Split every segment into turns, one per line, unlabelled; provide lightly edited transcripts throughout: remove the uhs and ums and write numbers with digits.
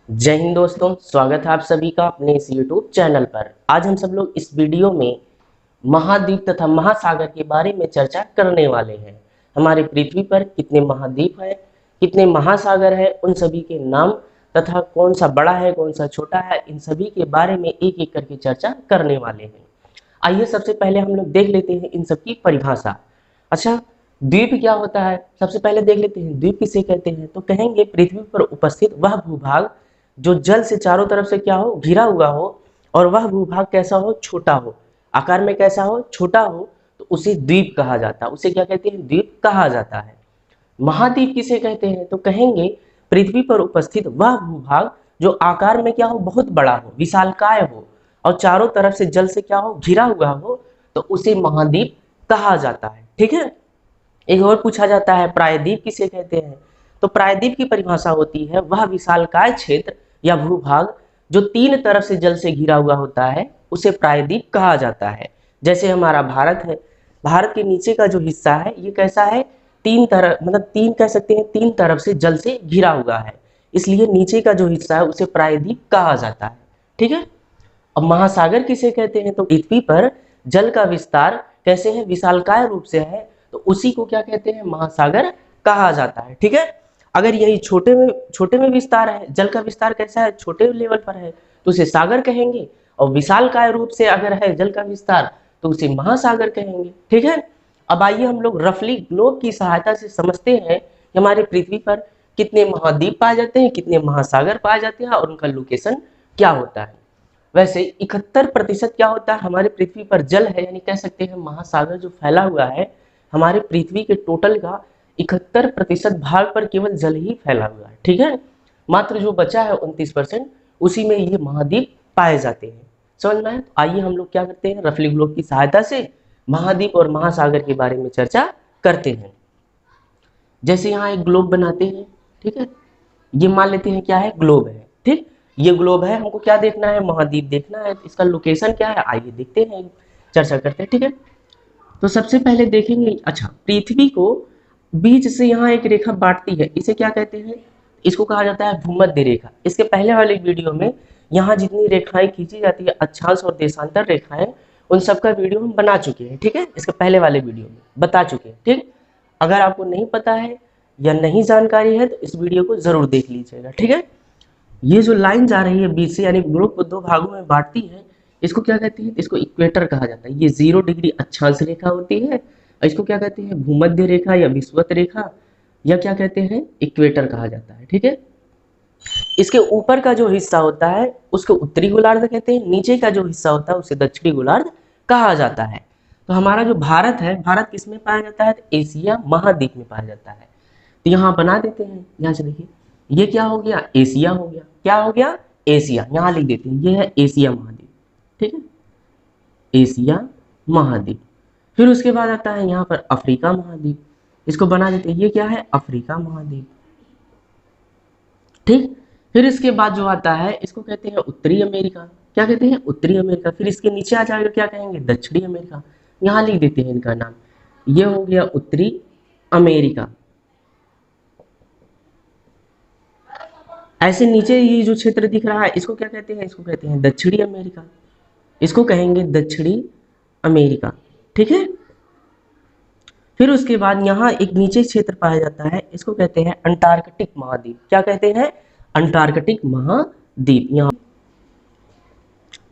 जय हिंद दोस्तों, स्वागत है आप सभी का अपने इस YouTube चैनल पर। आज हम सब लोग इस वीडियो में महाद्वीप तथा महासागर के बारे में चर्चा करने वाले हैं। हमारे पृथ्वी पर कितने महाद्वीप हैं, कितने महासागर हैं, उन सभी के नाम तथा कौन सा बड़ा है कौन सा छोटा है, इन सभी के बारे में एक एक करके चर्चा करने वाले हैं। आइए सबसे पहले हम लोग देख लेते हैं इन सबकी परिभाषा। अच्छा, द्वीप क्या होता है सबसे पहले देख लेते हैं। द्वीप किसे कहते हैं तो कहेंगे पृथ्वी पर उपस्थित वह भूभाग जो जल से चारों तरफ से क्या हो, घिरा हुआ हो, और वह भूभाग कैसा हो, छोटा हो, आकार में कैसा हो, छोटा हो, तो उसे द्वीप कहा जाता है। उसे क्या कहते हैं, द्वीप कहा जाता है। महाद्वीप किसे कहते हैं तो कहेंगे पृथ्वी पर उपस्थित वह भूभाग जो आकार में क्या हो, बहुत बड़ा हो, विशालकाय हो, और चारों तरफ से जल से क्या हो, घिरा हुआ हो, तो उसे महाद्वीप कहा जाता है। ठीक है। एक और पूछा जाता है प्रायद्वीप किसे कहते हैं तो प्रायद्वीप की परिभाषा होती है वह विशालकाय क्षेत्र या भूभाग जो तीन तरफ से जल से घिरा हुआ होता है, उसे प्रायद्वीप कहा जाता है। जैसे हमारा भारत है, भारत के नीचे का जो हिस्सा है ये कैसा है, तीन तरफ, मतलब तीन कह सकते हैं, तीन तरफ से जल से घिरा हुआ है, इसलिए नीचे का जो हिस्सा है उसे प्रायद्वीप कहा जाता है। ठीक है। अब महासागर किसे कहते हैं तो पृथ्वी पर जल का विस्तार कैसे है, विशालकाय रूप से है, तो उसी को क्या कहते हैं, महासागर कहा जाता है। ठीक है। अगर यही छोटे में विस्तार है, जल का विस्तार कैसा है, छोटे लेवल पर है, तो उसे सागर कहेंगे, और विशालकाय रूप से अगर है जल का विस्तार तो उसे महासागर कहेंगे। ठीक है। अब आइए हम लोग रफली ग्लोब की सहायता से समझते हैं कि हमारे पृथ्वी पर कितने महाद्वीप पाए जाते हैं, कितने महासागर पाए जाते हैं, और उनका लोकेशन क्या होता है। वैसे 71% क्या होता है, हमारे पृथ्वी पर जल है, यानी कह सकते हैं महासागर जो फैला हुआ है हमारे पृथ्वी के टोटल का 71% भाग पर केवल जल ही फैला हुआ है। ठीक है। मात्र जो बचा है 29%, उसी में ये महाद्वीप पाए जाते हैं। समझ में आया? तो आइए हम लोग क्या करते हैं, रफली ग्लोब की सहायता से महाद्वीप और महासागर के बारे में चर्चा करते हैं। जैसे यहाँ एक ग्लोब बनाते हैं, ठीक है, ये मान लेते हैं क्या है, ग्लोब है। ठीक, ये ग्लोब है, हमको क्या देखना है, महाद्वीप देखना है, इसका लोकेशन क्या है, आइए देखते हैं, चर्चा करते हैं। ठीक है। तो सबसे पहले देखेंगे, अच्छा, पृथ्वी को बीच से यहाँ एक रेखा बांटती है, इसे क्या कहते हैं, इसको कहा जाता है भूमध्य रेखा। इसके पहले वाले वीडियो में यहाँ जितनी रेखाएं खींची जाती है, अक्षांश और देशांतर रेखाएं, उन सबका वीडियो हम बना चुके हैं। ठीक है, इसके पहले वाले वीडियो में बता चुके हैं। ठीक, अगर आपको नहीं पता है या नहीं जानकारी है तो इस वीडियो को जरूर देख लीजिएगा। ठीक है। ये जो लाइन जा रही है बीच से, यानी ग्लोब को दो भागों में बांटती है, इसको क्या कहते हैं, इसको इक्वेटर कहा जाता है। ये 0 डिग्री अक्षांश रेखा होती है, और इसको क्या कहते हैं, भूमध्य रेखा या विषुवत रेखा, या क्या कहते हैं, इक्वेटर कहा जाता है। ठीक है। इसके ऊपर का जो हिस्सा होता है उसको उत्तरी गोलार्ध कहते हैं, नीचे का जो हिस्सा होता है उसे दक्षिणी गोलार्ध कहा जाता है। तो हमारा जो भारत है, भारत किस में पाया जाता है, तो एशिया महाद्वीप में पाया जाता है। तो यहाँ बना देते हैं, यहाँ से देखिए, ये क्या हो गया, एशिया हो गया, क्या हो गया, एशिया, यहाँ लिख देते हैं, ये है एशिया महाद्वीप। ठीक है, एशिया महाद्वीप। फिर उसके बाद आता है यहाँ पर अफ्रीका महाद्वीप, इसको बना देते हैं, ये क्या है, अफ्रीका महाद्वीप। ठीक, फिर इसके बाद जो आता है इसको कहते हैं उत्तरी अमेरिका, क्या कहते हैं, उत्तरी अमेरिका। फिर इसके नीचे आ जाएगा, क्या कहेंगे, दक्षिणी अमेरिका, यहाँ लिख देते हैं इनका नाम, ये हो गया उत्तरी अमेरिका। ऐसे नीचे ये जो क्षेत्र दिख रहा है इसको क्या कहते हैं, इसको कहते हैं दक्षिणी अमेरिका, इसको कहेंगे दक्षिणी अमेरिका। ठीक है। फिर उसके बाद यहाँ एक नीचे क्षेत्र पाया जाता है, इसको कहते हैं अंटार्कटिक महाद्वीप, क्या कहते हैं, अंटार्कटिक महाद्वीप। यहाँ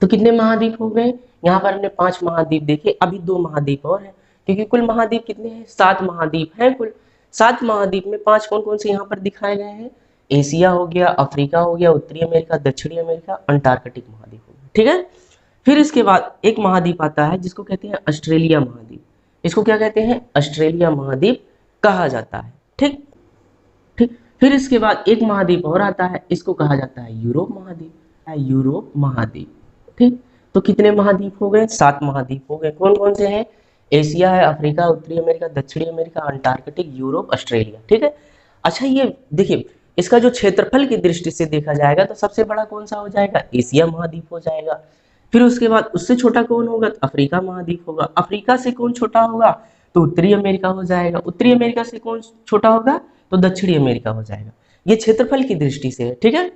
तो कितने महाद्वीप हो गए, यहाँ पर हमने 5 महाद्वीप देखे, अभी 2 महाद्वीप और हैं, क्योंकि कुल महाद्वीप कितने हैं, 7 महाद्वीप हैं कुल। 7 महाद्वीप में 5 कौन कौन से यहाँ पर दिखाए गए हैं, एशिया हो गया, अफ्रीका हो गया, उत्तरी अमेरिका, दक्षिणी अमेरिका, अंटार्कटिक महाद्वीप हो गया। ठीक है। फिर इसके बाद एक महाद्वीप आता है जिसको कहते हैं ऑस्ट्रेलिया महाद्वीप, इसको क्या कहते हैं, ऑस्ट्रेलिया महाद्वीप कहा जाता है। ठीक ठीक। फिर इसके बाद एक महाद्वीप और आता है, इसको कहा जाता है यूरोप महाद्वीप, यूरोप महाद्वीप। ठीक, तो कितने महाद्वीप हो गए, 7 महाद्वीप हो गए। कौन कौन से हैं, एशिया है, अफ्रीका, उत्तरी अमेरिका, दक्षिणी अमेरिका, अंटार्कटिक, यूरोप, ऑस्ट्रेलिया। ठीक है। अच्छा, ये देखिए, इसका जो क्षेत्रफल की दृष्टि से देखा जाएगा तो सबसे बड़ा कौन सा हो जाएगा, एशिया महाद्वीप हो जाएगा। फिर उसके बाद उससे छोटा कौन होगा, तो अफ्रीका महाद्वीप होगा। अफ्रीका से कौन छोटा होगा, तो उत्तरी अमेरिका हो जाएगा। उत्तरी अमेरिका से कौन छोटा होगा, तो दक्षिणी अमेरिका हो जाएगा। ये क्षेत्रफल की दृष्टि से है। ठीक है।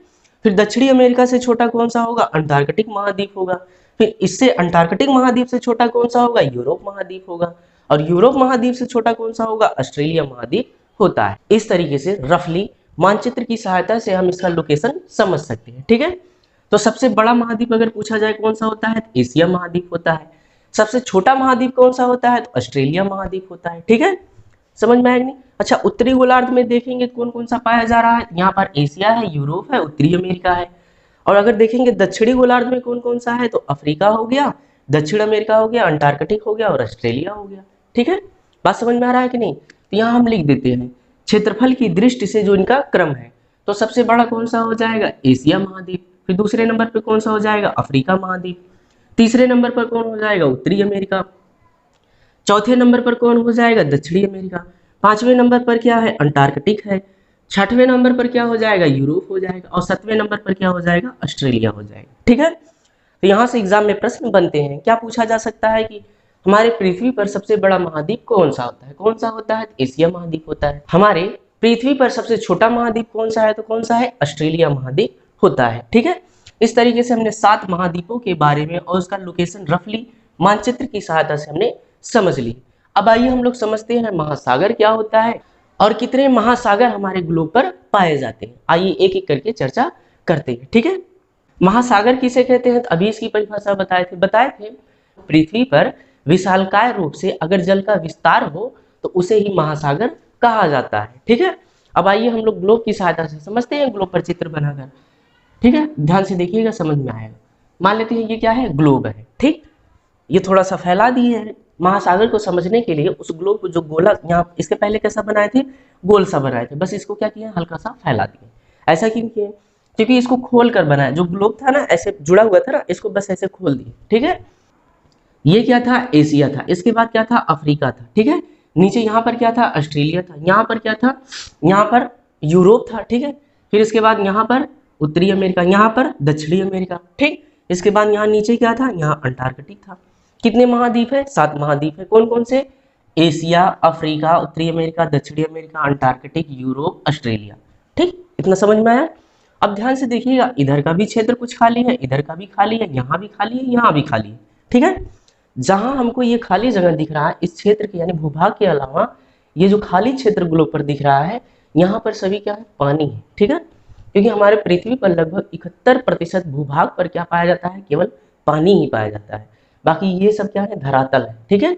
फिर दक्षिणी अमेरिका से छोटा कौन सा होगा? अंटार्कटिक महाद्वीप होगा। फिर इससे अंटार्कटिक महाद्वीप से छोटा कौन सा होगा? यूरोप महाद्वीप होगा। और यूरोप महाद्वीप से छोटा कौन सा होगा? ऑस्ट्रेलिया महाद्वीप होता है। इस तरीके से रफली मानचित्र की सहायता से हम इसका लोकेशन समझ सकते हैं। ठीक है, तो सबसे बड़ा महाद्वीप अगर पूछा जाए कौन सा होता है? तो एशिया महाद्वीप होता है। सबसे छोटा महाद्वीप कौन सा होता है? तो ऑस्ट्रेलिया महाद्वीप होता है। ठीक है, समझ में आएगा नहीं? अच्छा, उत्तरी गोलार्ध में देखेंगे कौन कौन सा पाया जा रहा है? यहाँ पर एशिया है, यूरोप है, उत्तरी अमेरिका है। और अगर देखेंगे दक्षिणी गोलार्ध में कौन कौन सा है? तो अफ्रीका हो गया, दक्षिण अमेरिका हो गया, अंटार्कटिक हो गया और ऑस्ट्रेलिया हो गया। ठीक है, बात समझ में आ रहा है कि नहीं? तो यहाँ हम लिख देते हैं क्षेत्रफल की दृष्टि से जो इनका क्रम है, तो सबसे बड़ा कौन सा हो जाएगा? एशिया महाद्वीप। फिर दूसरे नंबर पे कौन सा हो जाएगा? अफ्रीका महाद्वीप। तीसरे नंबर पर कौन हो जाएगा? उत्तरी अमेरिका। चौथे नंबर पर कौन हो जाएगा? दक्षिणी अमेरिका। पांचवें नंबर पर क्या है? अंटार्कटिक है। छठवें नंबर पर क्या हो जाएगा? यूरोप हो जाएगा। और सातवें नंबर पर क्या हो जाएगा? ऑस्ट्रेलिया हो जाएगा। ठीक है, तो यहाँ से एग्जाम में प्रश्न बनते हैं। क्या पूछा जा सकता है कि हमारे पृथ्वी पर सबसे बड़ा महाद्वीप कौन सा होता है? कौन सा होता है? एशिया महाद्वीप होता है। हमारे पृथ्वी पर सबसे छोटा महाद्वीप कौन सा है? तो कौन सा है? ऑस्ट्रेलिया महाद्वीप होता है। ठीक है, इस तरीके से हमने 7 महाद्वीपों के बारे में और उसका लोकेशन रफली मानचित्र की सहायता से हमने समझ ली। अब आइए हम लोग समझते हैं महासागर क्या होता है और कितने महासागर हमारे ग्लोब पर पाए जाते हैं। आइए एक एक करके चर्चा करते हैं। ठीक है, महासागर किसे कहते हैं? तो अभी इसकी परिभाषा बताए थे पृथ्वी पर विशालकाय रूप से अगर जल का विस्तार हो तो उसे ही महासागर कहा जाता है। ठीक है, अब आइए हम लोग ग्लोब की सहायता से समझते हैं, ग्लोब पर चित्र बनाकर। ठीक है, ध्यान से देखिएगा, समझ में आएगा। मान लेते हैं ये क्या है? ग्लोब है। ठीक, ये थोड़ा सा फैला दिए हैं। महासागर को समझने के लिए उस ग्लोब को जो गोला, यहाँ इसके पहले कैसा बनाए थे? गोल सा बनाए थे, बस इसको क्या किया? हल्का सा फैला दिए। ऐसा क्यों किए? क्योंकि इसको खोल कर बनाया। जो ग्लोब था ना ऐसे जुड़ा हुआ था ना, इसको बस ऐसे खोल दिए। ठीक है, ये क्या था? एशिया था। इसके बाद क्या था? अफ्रीका था। ठीक है, नीचे यहाँ पर क्या था? ऑस्ट्रेलिया था। यहाँ पर क्या था? यहाँ पर यूरोप था। ठीक है, फिर इसके बाद यहाँ पर उत्तरी अमेरिका, यहाँ पर दक्षिणी अमेरिका। ठीक, इसके बाद यहाँ नीचे क्या था? यहाँ अंटार्कटिक था। कितने महाद्वीप है? 7 महाद्वीप है। कौन कौन से? एशिया, अफ्रीका, उत्तरी अमेरिका, दक्षिणी अमेरिका, अंटार्कटिक, यूरोप, ऑस्ट्रेलिया। ठीक, इतना समझ में आया? अब ध्यान से देखिएगा, इधर का भी क्षेत्र कुछ खाली है, इधर का भी खाली है, यहाँ भी खाली है, यहाँ भी खाली है। ठीक है, जहां हमको ये खाली जगह दिख रहा है इस क्षेत्र के यानी भूभाग के अलावा ये जो खाली क्षेत्र ग्लोब पर दिख रहा है, यहाँ पर सभी क्या है? पानी है। ठीक है, क्योंकि हमारे पृथ्वी पर लगभग 71% भूभाग पर क्या पाया जाता है? केवल पानी ही पाया जाता है। बाकी ये सब क्या है? धरातल है। ठीक है,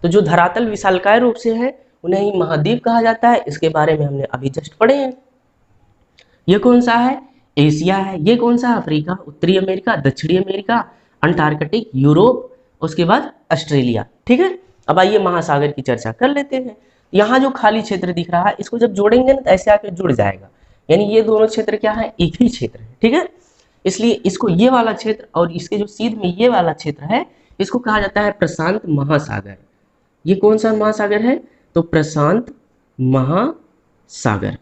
तो जो धरातल विशालकाय रूप से है उन्हें ही महाद्वीप कहा जाता है। इसके बारे में हमने अभी जस्ट पढ़े हैं। ये कौन सा है? एशिया है। ये कौन सा? अफ्रीका, उत्तरी अमेरिका, दक्षिणी अमेरिका, अंटार्कटिक, यूरोप, उसके बाद ऑस्ट्रेलिया। ठीक है, अब आइए महासागर की चर्चा कर लेते हैं। यहाँ जो खाली क्षेत्र दिख रहा है इसको जब जोड़ेंगे ना तो ऐसे आके जुड़ जाएगा, यानी ये दोनों क्षेत्र क्या है? एक ही क्षेत्र है। ठीक है, इसलिए इसको ये वाला क्षेत्र और इसके जो सीध में ये वाला क्षेत्र है इसको कहा जाता है प्रशांत महासागर। ये कौन सा महासागर है? तो प्रशांत महासागर।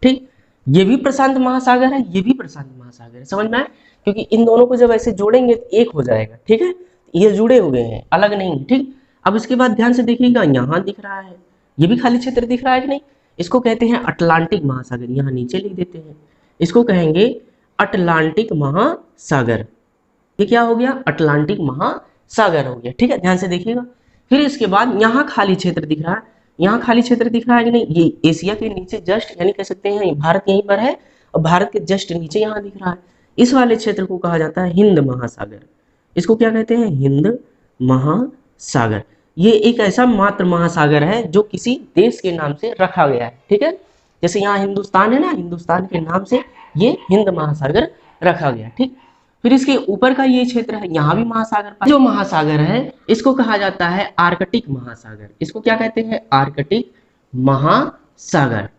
ठीक, ये भी प्रशांत महासागर है, ये भी प्रशांत महासागर है। समझ में आए? क्योंकि इन दोनों को जब ऐसे जोड़ेंगे तो एक हो जाएगा। ठीक है, ये जुड़े हुए हैं, अलग नहीं। ठीक, अब इसके बाद ध्यान से देखिएगा, यहाँ दिख रहा है, ये भी खाली क्षेत्र दिख रहा है कि नहीं? इसको कहते हैं अटलांटिक महासागर। यहाँ नीचे लिख देते हैं, इसको कहेंगे अटलांटिक महासागर। ये क्या हो गया? अटलांटिक महासागर हो गया। ठीक है, ध्यान से देखिएगा। फिर इसके बाद यहाँ खाली क्षेत्र दिख रहा है, यहाँ खाली क्षेत्र दिख रहा है कि नहीं? ये एशिया के नीचे जस्ट यानी कह सकते हैं भारत यहीं पर है और भारत के जस्ट नीचे यहाँ दिख रहा है। इस वाले क्षेत्र को कहा जाता है हिंद महासागर। इसको क्या कहते हैं? हिंद महासागर। ये एक ऐसा मात्र महासागर है जो किसी देश के नाम से रखा गया है। ठीक है, जैसे यहाँ हिंदुस्तान है ना, हिंदुस्तान के नाम से ये हिंद महासागर रखा गया। ठीक, फिर इसके ऊपर का ये क्षेत्र है, यहाँ भी महासागर। जो महासागर है इसको कहा जाता है आर्कटिक महासागर। इसको क्या कहते हैं? आर्कटिक महासागर।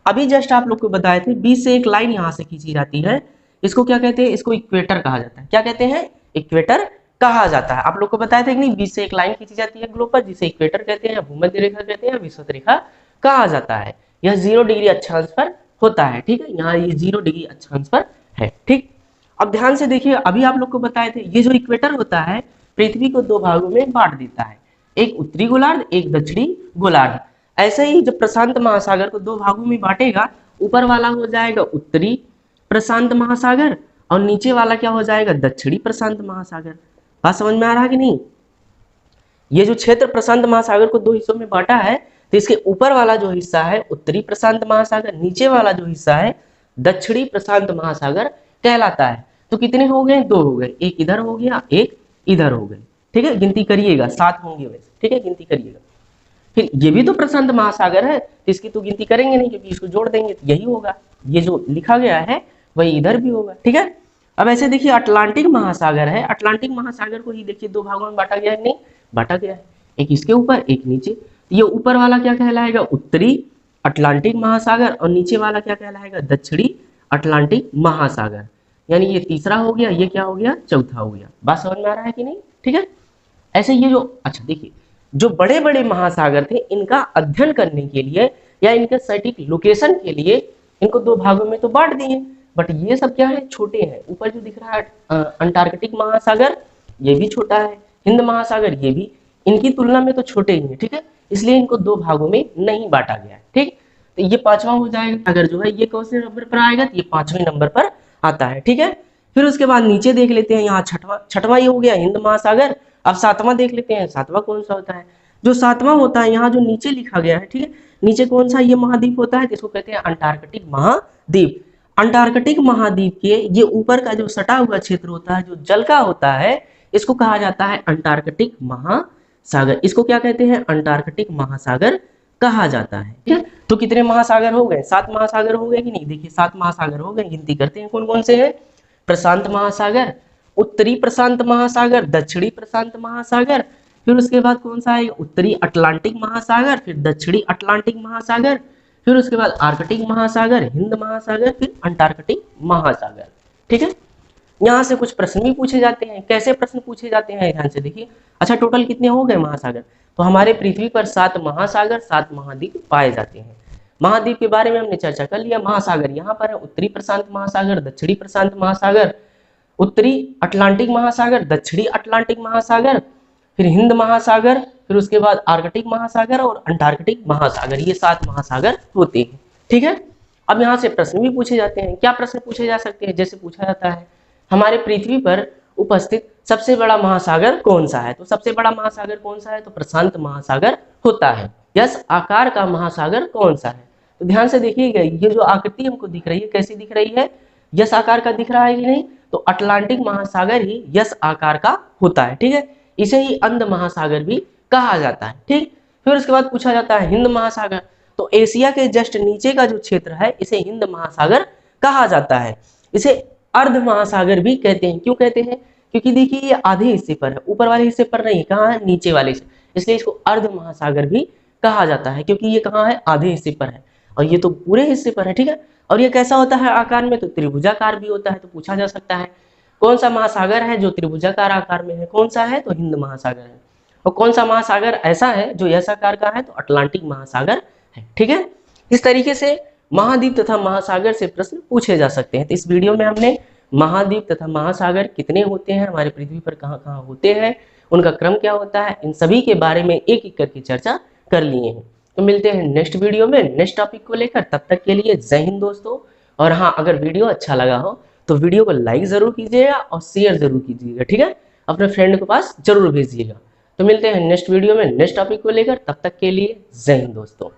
अभी जस्ट आप लोग को बताए थे, बीच से एक लाइन यहाँ से खींची जाती है, इसको क्या कहते हैं? इसको इक्वेटर कहा जाता है। क्या कहते हैं? इक्वेटर कहा जाता है। आप लोग को बताया था कि नहीं, बीच से एक लाइन खींची जाती है ग्लोब पर, जिसे इक्वेटर कहते हैं, भूमध्य रेखा कहते हैं, विषुवत रेखा कहा जाता है। यह 0 डिग्री अक्षांश पर होता है। ठीक है, यहाँ ये 0 डिग्री अक्षांश पर है। ठीक, अब ध्यान से देखिए, अभी आप लोग को बताए थे ये जो इक्वेटर होता है पृथ्वी को 2 भागों में बांट देता है, एक उत्तरी गोलार्ध, एक दक्षिणी गोलार्ध। ऐसे ही जब प्रशांत महासागर को 2 भागों में बांटेगा ऊपर वाला हो जाएगा उत्तरी प्रशांत महासागर और नीचे वाला क्या हो जाएगा, दक्षिणी प्रशांत महासागर। बात समझ में आ रहा है कि नहीं। ये जो क्षेत्र प्रशांत महासागर को दो हिस्सों में बांटा है, तो इसके ऊपर वाला जो हिस्सा है उत्तरी प्रशांत महासागर, नीचे वाला जो हिस्सा है दक्षिणी प्रशांत महासागर कहलाता है। तो कितने हो गए, दो हो गए, एक इधर हो गया, एक इधर हो गए। ठीक है, गिनती करिएगा, 7 होंगे वैसे। ठीक है, गिनती करिएगा। फिर ये भी तो प्रशांत महासागर है, तो इसकी तो गिनती करेंगे नहीं क्योंकि इसको जोड़ देंगे तो यही होगा, ये जो लिखा गया है वही इधर भी होगा। ठीक है, अब ऐसे देखिए अटलांटिक महासागर है, अटलांटिक महासागर को ही देखिए दो भागों में बांटा गया है, नहीं बांटा गया है, एक इसके ऊपर एक नीचे। ये ऊपर वाला क्या कहलाएगा, उत्तरी अटलांटिक महासागर और नीचे वाला क्या कहलाएगा, दक्षिणी अटलांटिक महासागर। यानी ये तीसरा हो गया, ये क्या हो गया, चौथा हो गया। बात समझ में आ रहा है कि नहीं। ठीक है, ऐसे ये जो अच्छा देखिए जो बड़े बड़े महासागर थे इनका अध्ययन करने के लिए या इनके सटीक लोकेशन के लिए इनको दो भागों में तो बांट दिए, बट ये सब क्या है, छोटे हैं। ऊपर जो दिख रहा है अंटार्कटिक महासागर, ये भी छोटा है, हिंद महासागर ये भी, इनकी तुलना में तो छोटे ही है। ठीक है, इसलिए इनको दो भागों में नहीं बांटा गया है। ठीक, तो ये पांचवा हो जाएगा। अगर जो है ये कौन से नंबर पर आएगा, तो ये 5वें नंबर पर आता है। ठीक है, फिर उसके बाद नीचे देख लेते हैं, यहाँ छठवां ये हो गया हिंद महासागर। अब 7वां देख लेते हैं, 7वां कौन सा होता है। जो 7वां होता है यहाँ जो नीचे लिखा गया है, ठीक है, नीचे कौन सा ये महाद्वीप होता है, जिसको कहते हैं अंटार्कटिक महाद्वीप। अंटार्कटिक महाद्वीप के ये ऊपर का जो सटा हुआ क्षेत्र होता है, जो जल का होता है, इसको कहा जाता है अंटार्कटिक महासागर। इसको क्या कहते हैं, अंटार्कटिक महासागर कहा जाता है। ठीक है, तो कितने महासागर हो गए, 7 महासागर हो गए कि नहीं। देखिए 7 महासागर हो गए, गिनती करते हैं कौन कौन से हैं। प्रशांत महासागर, उत्तरी प्रशांत महासागर, दक्षिणी प्रशांत महासागर, फिर उसके बाद कौन सा है, उत्तरी अटलांटिक महासागर, फिर दक्षिणी अटलांटिक महासागर, फिर उसके बाद आर्कटिक महासागर, हिंद महासागर, फिर अंटार्कटिक महासागर। ठीक है, यहाँ से कुछ प्रश्न भी पूछे जाते हैं। कैसे प्रश्न पूछे जाते हैं, ध्यान से देखिए। अच्छा, टोटल कितने हो गए महासागर, तो हमारे पृथ्वी पर 7 महासागर 7 महाद्वीप पाए जाते हैं। महाद्वीप के बारे में हमने चर्चा कर लिया। महासागर यहाँ पर है उत्तरी प्रशांत महासागर, दक्षिणी प्रशांत महासागर, उत्तरी अटलांटिक महासागर, दक्षिणी अटलांटिक महासागर, फिर हिंद महासागर, फिर उसके बाद आर्कटिक महासागर और अंटार्कटिक महासागर। ये 7 महासागर होते हैं। ठीक है, अब यहाँ से प्रश्न भी पूछे जाते हैं। क्या प्रश्न पूछे जा सकते हैं, जैसे पूछा जाता है हमारे पृथ्वी पर उपस्थित सबसे बड़ा महासागर कौन सा है, तो सबसे बड़ा महासागर कौन सा है, तो प्रशांत महासागर होता है। यस आकार का महासागर कौन सा है, तो ध्यान से देखिएगा, ये जो आकृति हमको दिख रही है कैसी दिख रही है, यस आकार का दिख रहा है कि नहीं, तो अटलांटिक महासागर ही यस आकार का होता है। ठीक है, इसे ही अंध महासागर भी कहा जाता है। ठीक, फिर उसके बाद पूछा जाता है हिंद महासागर, तो एशिया के जस्ट नीचे का जो क्षेत्र है इसे हिंद महासागर कहा जाता है। इसे अर्ध महासागर भी कहते हैं। क्यों कहते हैं, क्योंकि देखिए ये आधे हिस्से पर है, ऊपर वाले हिस्से पर नहीं, कहाँ है, नीचे वाले से, इसलिए इसको अर्ध महासागर भी कहा जाता है, क्योंकि ये कहाँ है, आधे हिस्से पर है और ये तो पूरे हिस्से पर है। ठीक है, और ये कैसा होता है आकार में, तो त्रिभुजाकार भी होता है। तो पूछा जा सकता है कौन सा महासागर है जो त्रिभुजाकार आकार में है, कौन सा है, तो हिंद महासागर है। और कौन सा महासागर ऐसा है जो यस आकार का है, तो अटलांटिक महासागर है। ठीक है, इस तरीके से महाद्वीप तथा महासागर से प्रश्न पूछे जा सकते हैं। तो इस वीडियो में हमने महाद्वीप तथा महासागर कितने होते हैं, हमारे पृथ्वी पर कहाँ कहाँ होते हैं, उनका क्रम क्या होता है, इन सभी के बारे में एक एक करके चर्चा कर लिए हैं। तो मिलते हैं नेक्स्ट वीडियो में नेक्स्ट टॉपिक को लेकर। तब तक के लिए जय हिंद दोस्तों। और हाँ, अगर वीडियो अच्छा लगा हो तो वीडियो को लाइक जरूर कीजिएगा और शेयर जरूर कीजिएगा। ठीक है, अपने फ्रेंड के पास जरूर भेजिएगा। तो मिलते हैं नेक्स्ट वीडियो में नेक्स्ट टॉपिक को लेकर। तब तक के लिए जय हिंद दोस्तों।